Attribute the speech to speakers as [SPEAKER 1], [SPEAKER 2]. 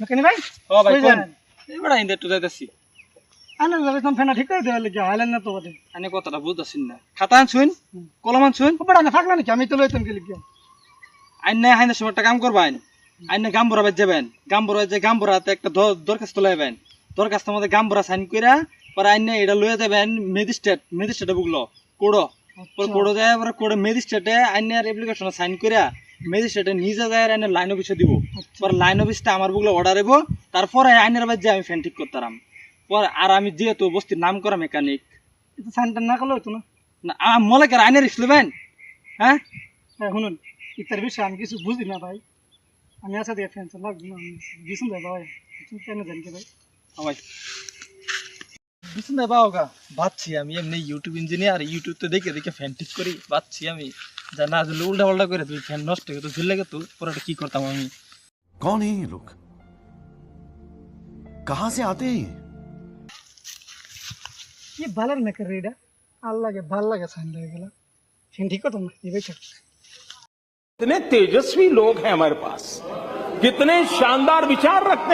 [SPEAKER 1] মেকানি ভাই
[SPEAKER 2] ও ভাই
[SPEAKER 1] কই
[SPEAKER 2] কোন
[SPEAKER 1] যান?
[SPEAKER 2] এবারে আইন্দে একটু যাইতাছি
[SPEAKER 1] আনে যাবে তুমি ফেনা ঠিক করে দেওয়া লিখে হাইলেন না তো বটে
[SPEAKER 2] আনে কথাটা বুঝতাছিন না খাতা আনছুন কলম আনছুন
[SPEAKER 1] ওপরে না থাকলা নাকি আমি তো লইতাম কি লিখে
[SPEAKER 2] আইনে হাইনে সময় একটা কাম করবেন আইনে গাম্বরা বাজ যাবেন গাম্বরা যে গাম্বরাতে একটা দরখাস্ত লইবেন দরখাস্তের মধ্যে গাম্বরা সাইন কইরা পরে আইনে এটা লইয়া যাবেন ম্যাজিস্ট্রেটে বুকলো কোড়ো পরে কোড়ো যায় পরে কোড়ে ম্যাজিস্ট্রেটে আইনের অ্যাপ্লিকেশন সাইন কইরা ম্যাজিস্ট্রেটে নিজে যায় আইনে লাইন অফিসে দিব পরে লাইন অফিসটা আমার বুকলো অর্ডার হইব তারপরে আইনের বাজ আমি ফ্যান ঠিক করতাম পরে আর আমি যেহেতু বস্তির নাম করা মেকানিক
[SPEAKER 1] এটা সাইনটা না করলে হতো না
[SPEAKER 2] না মলেকের আইনের রিস্ক লবেন হ্যাঁ
[SPEAKER 1] হ্যাঁ শুনুন ইতার বিষয়ে আমি কিছু বুঝি না ভাই আমি আশা দিয়ে ফ্যান লাগবে না দিছুন ভাই ভাই তুমি কেন জানি কি ভাই
[SPEAKER 2] ভাই বিছুন পাও গা ভাবছি আমি এমনি ইউটিউব ইঞ্জিনিয়ার ইউটিউব তো দেখে দেখে ফ্যান ঠিক করি ভাবছি আমি যা না যদি উল্টা পাল্টা করে তুই ফ্যান নষ্ট হয়ে তো ঝুলে গেতো পরে কি করতাম আমি
[SPEAKER 3] कौन है ये लोग कहां से आते हैं ये
[SPEAKER 1] কি ভালো না করে এটা ভাল লাগে সাইন লাগে গেল ফ্যান ঠিক করতাম না এই ভাই
[SPEAKER 4] कितने तेजस्वी लोग हैं हमारे पास कितने शानदार विचार रखते हैं